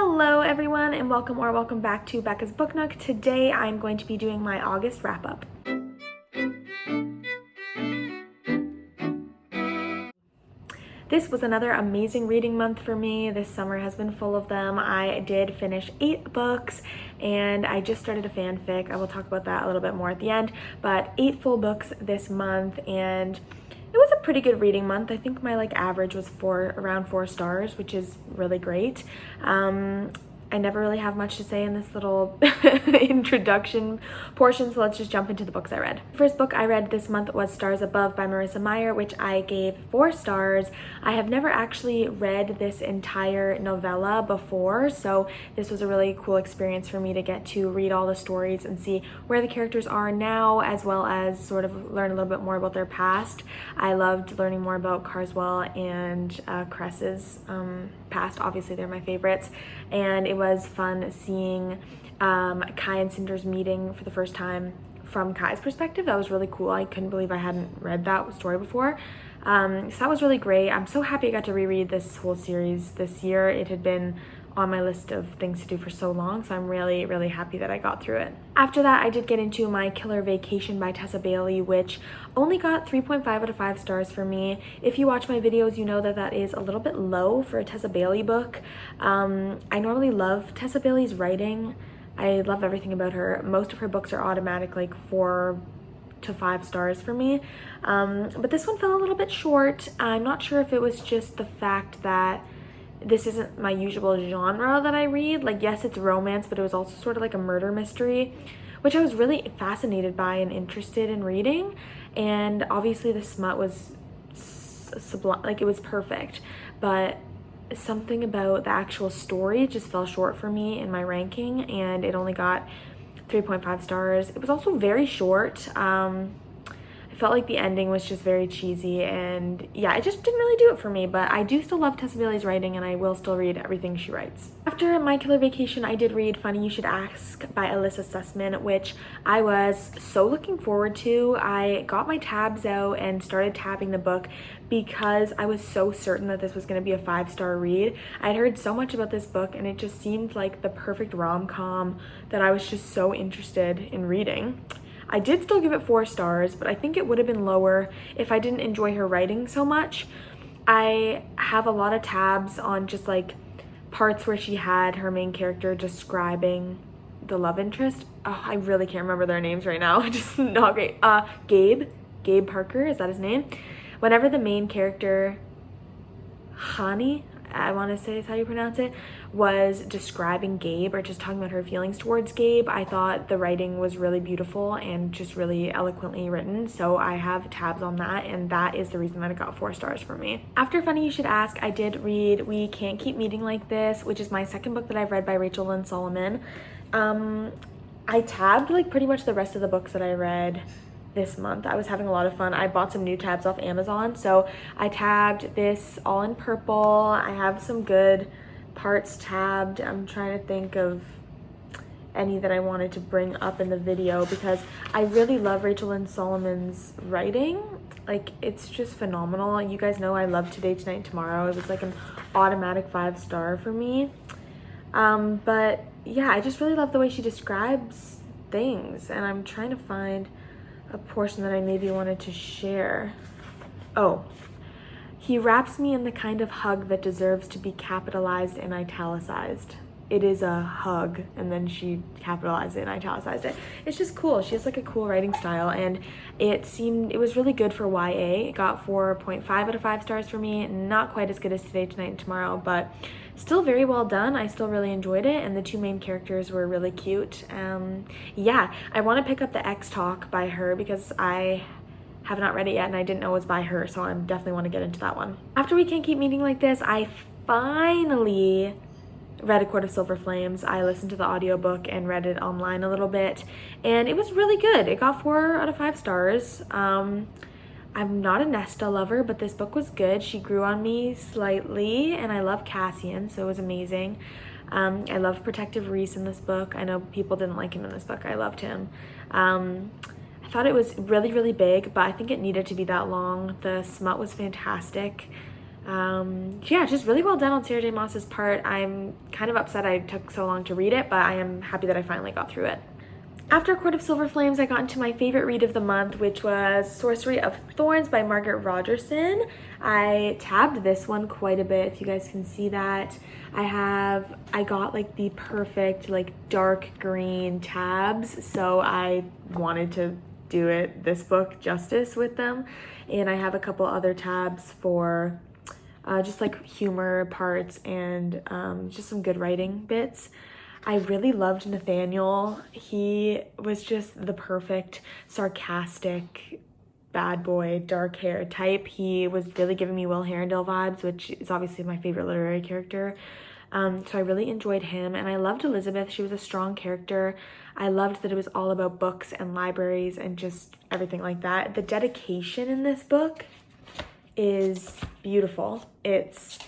Hello everyone and welcome back to Becca's Book Nook. Today I'm going to be doing my August wrap-up. This was another amazing reading month for me. This summer has been full of them. I did finish 8 books and I just started a fanfic. I will talk about that a little bit more at the end, but 8 full books this month, and it was a pretty good reading month. I think my average was around 4 stars, which is really great. I never really have much to say in this little introduction portion, so let's just jump into the books I read. The first book I read this month was Stars Above by Marissa Meyer, which I gave 4 stars. I have never actually read this entire novella before, so this was a really cool experience for me to get to read all the stories and see where the characters are now, as well as sort of learn a little bit more about their past. I loved learning more about Carswell and Cress's past. Obviously they're my favorites, and it was fun seeing Kai and Cinder's meeting for the first time from Kai's perspective. That was really cool. I couldn't believe I hadn't read that story before. So that was really great. I'm so happy I got to reread this whole series this year. It had been on my list of things to do for so long, so I'm really happy that I got through it. After that, I did get into My Killer Vacation by Tessa Bailey, which only got 3.5 out of 5 stars for me. If you watch my videos, you know that that is a little bit low for a Tessa Bailey book. I normally love Tessa Bailey's writing. I love everything about her. Most of her books are automatic 4 to 5 stars for me, but this one fell a little bit short. I'm not sure if it was just the fact that this isn't my usual genre that I read. Yes, it's romance, but it was also sort of like a murder mystery, which I was really fascinated by and interested in reading. And obviously the smut was sublime, it was perfect, but something about the actual story just fell short for me in my ranking, and it only got 3.5 stars. It was also very short. I felt like the ending was just very cheesy, and yeah, it just didn't really do it for me, but I do still love Tessa Bailey's writing and I will still read everything she writes. After My Killer Vacation, I did read Funny You Should Ask by Alyssa Sussman, which I was so looking forward to. I got my tabs out and started tabbing the book because I was so certain that this was going to be a 5-star read. I'd heard so much about this book and it just seemed like the perfect rom-com that I was just so interested in reading. I did still give it 4 stars, but I think it would have been lower if I didn't enjoy her writing so much. I have a lot of tabs on just parts where she had her main character describing the love interest. Oh, I really can't remember their names right now. Just not great. Gabe Parker, is that his name? Whenever the main character, Hani, I want to say is how you pronounce it, was describing Gabe or just talking about her feelings towards Gabe, I thought the writing was really beautiful and just really eloquently written. So I have tabs on that, and that is the reason that it got 4 stars for me. After Funny You Should Ask, I did read We Can't Keep Meeting Like This, which is my second book that I've read by Rachel Lynn Solomon. I tabbed pretty much the rest of the books that I read this month. I was having a lot of fun. I bought some new tabs off Amazon, so I tabbed this all in purple. I have some good parts tabbed. I'm trying to think of any that I wanted to bring up in the video because I really love Rachel Lynn Solomon's writing. It's just phenomenal. You guys know I love Today, Tonight, Tomorrow. It was an automatic 5-star for me. But yeah, I just really love the way she describes things, and I'm trying to find a portion that I maybe wanted to share. Oh, he wraps me in the kind of hug that deserves to be capitalized and italicized. It is a hug, and then she capitalized it and italicized it. It's just cool. She has a cool writing style, and it was really good for YA. It got 4.5 out of 5 stars for me. Not quite as good as Today, Tonight, and Tomorrow, but still very well done. I still really enjoyed it, and the 2 main characters were really cute. Yeah, I want to pick up the X Talk by her because I have not read it yet and I didn't know it was by her, so I definitely want to get into that one. After We Can't Keep Meeting Like This, I finally read A Court of Silver Flames. I listened to the audiobook and read it online a little bit, and it was really good. It got 4 out of 5 stars. I'm not a Nesta lover, but this book was good. She grew on me slightly, and I love Cassian, so it was amazing. I loved Protective Reese in this book. I know people didn't like him in this book. I loved him. I thought it was really big, but I think it needed to be that long. The smut was fantastic. Yeah, just really well done on Sarah J. Maas's part. I'm kind of upset I took so long to read it, but I am happy that I finally got through it. After Court of Silver Flames, I got into my favorite read of the month, which was Sorcery of Thorns by Margaret Rogerson. I tabbed this one quite a bit, if you guys can see that. I got like the perfect like dark green tabs, so I wanted to do this book justice with them. And I have a couple other tabs for just like humor parts and just some good writing bits. I really loved Nathaniel. He was just the perfect sarcastic bad boy, dark hair type. He was really giving me Will Herondale vibes, which is obviously my favorite literary character. So I really enjoyed him, and I loved Elizabeth. She was a strong character. I loved that it was all about books and libraries and just everything like that. The dedication in this book is beautiful. It's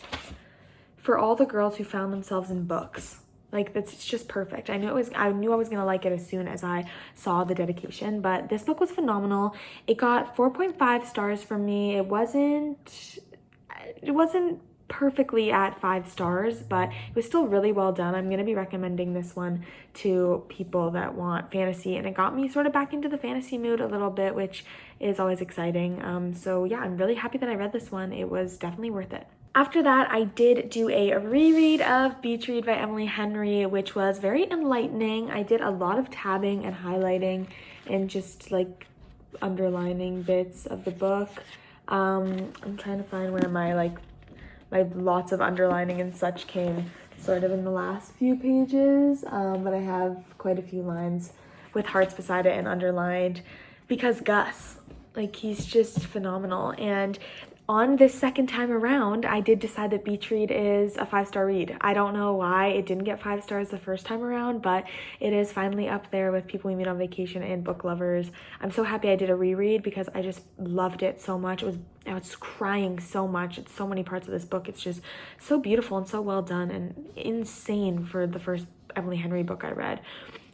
for all the girls who found themselves in books. Like, it's just perfect. I knew I was gonna like it as soon as I saw the dedication, but this book was phenomenal. It got 4.5 stars from me. It wasn't perfectly at 5 stars, but it was still really well done. I'm gonna be recommending this one to people that want fantasy, and it got me sort of back into the fantasy mood a little bit, which is always exciting. So yeah, I'm really happy that I read this one. It was definitely worth it. After that, I did do a reread of Beach Read by Emily Henry, which was very enlightening. I did a lot of tabbing and highlighting and just like underlining bits of the book. I'm trying to find where my lots of underlining and such came sort of in the last few pages, but I have quite a few lines with hearts beside it and underlined because Gus, like, he's just phenomenal. And on this second time around, I did decide that Beach Read is a 5-star read. I don't know why it didn't get 5 stars the first time around, but it is finally up there with People We Meet on Vacation and Book Lovers. I'm so happy I did a reread because I just loved it so much. I was crying so much. It's so many parts of this book. It's just so beautiful and so well done and insane for the first Emily Henry book I read.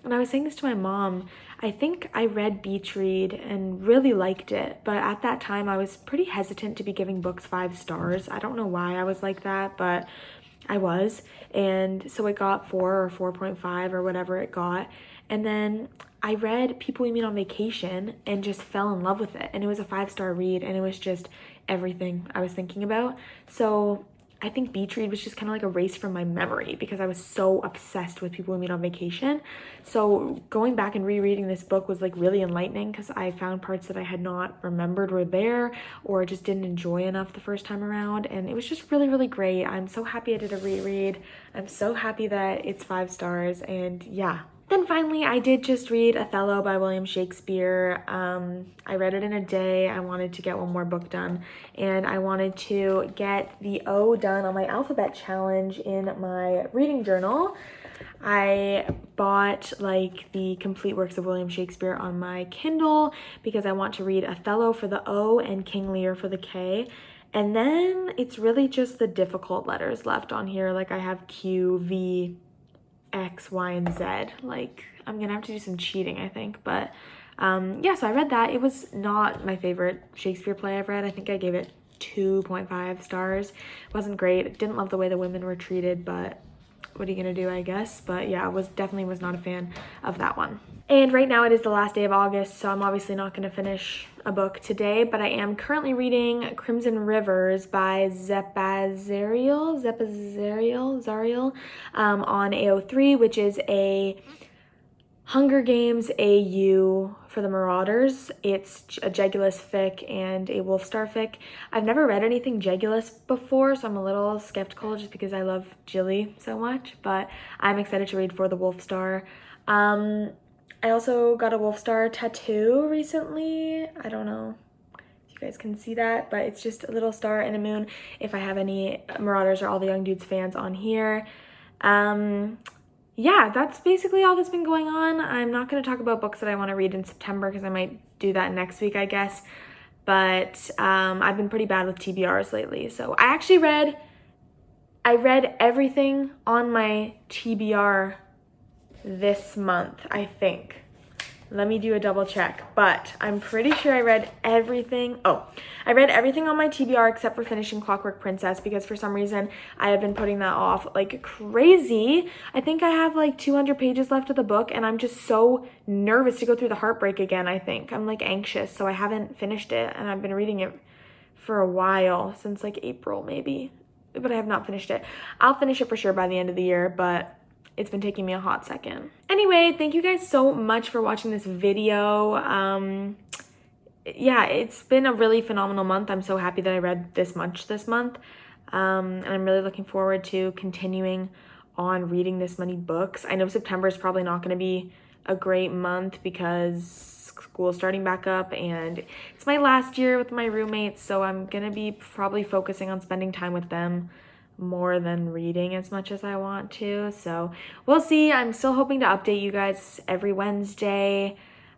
And I was saying this to my mom. I think I read Beach Read and really liked it, but at that time I was pretty hesitant to be giving books 5 stars. I don't know why I was like that, but I was. And so it got 4 or 4.5 or whatever it got. And then I read People We Meet on Vacation and just fell in love with it. And it was a 5-star read, and it was just everything I was thinking about. So I think Beach Read was just kind of like a race from my memory because I was so obsessed with People We Meet on Vacation. So going back and rereading this book was like really enlightening because I found parts that I had not remembered were there or just didn't enjoy enough the first time around. And it was just really, really great. I'm so happy I did a reread. I'm so happy that it's 5 stars, and yeah. Then finally, I did just read Othello by William Shakespeare. I read it in a day. I wanted to get one more book done, and I wanted to get the O done on my alphabet challenge in my reading journal. I bought like the complete works of William Shakespeare on my Kindle because I want to read Othello for the O and King Lear for the K. And then it's really just the difficult letters left on here. Like I have Q, V, X, Y, and Z. Like, I'm gonna have to do some cheating, I think, but yeah, so I read that. It was not my favorite Shakespeare play I've read. I think I gave it 2.5 stars. It wasn't great. Didn't love the way the women were treated, but what are you gonna do, I guess? But yeah, definitely was not a fan of that one. And right now it is the last day of August, so I'm obviously not gonna finish a book today, but I am currently reading Crimson Rivers by Zariel on AO3, which is a Hunger Games AU for the Marauders. It's a Jegulus fic and a Wolfstar fic. I've never read anything Jegulus before, so I'm a little skeptical just because I love Jilly so much, but I'm excited to read for the Wolfstar. I also got a Wolfstar tattoo recently. I don't know if you guys can see that, but it's just a little star and a moon. If I have any Marauders or All the Young Dudes fans on here. Yeah, that's basically all that's been going on. I'm not going to talk about books that I want to read in September because I might do that next week, I guess. But I've been pretty bad with TBRs lately. So I read everything on my TBR this month, I think. Let me do a double check, but I'm pretty sure I read everything. Oh, I read everything on my TBR except for finishing Clockwork Princess because for some reason I have been putting that off like crazy. I think I have like 200 pages left of the book and I'm just so nervous to go through the heartbreak again, I think. I'm like anxious, so I haven't finished it and I've been reading it for a while, since like April maybe, but I have not finished it. I'll finish it for sure by the end of the year, but it's been taking me a hot second. Anyway, thank you guys so much for watching this video. Yeah, it's been a really phenomenal month. I'm so happy that I read this much this month. And I'm really looking forward to continuing on reading this many books. I know September is probably not going to be a great month because school's starting back up and it's my last year with my roommates, so I'm going to be probably focusing on spending time with them more than reading as much as I want to. So we'll see. I'm still hoping to update you guys every Wednesday.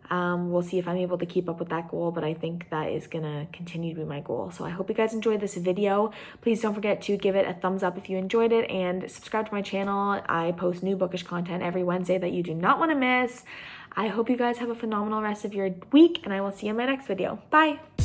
We'll see if I'm able to keep up with that goal, but I think that is gonna continue to be my goal. So I hope you guys enjoyed this video. Please don't forget to give it a thumbs up if you enjoyed it and subscribe to my channel. I post new bookish content every Wednesday that you do not want to miss. I hope you guys have a phenomenal rest of your week and I will see you in my next video. Bye!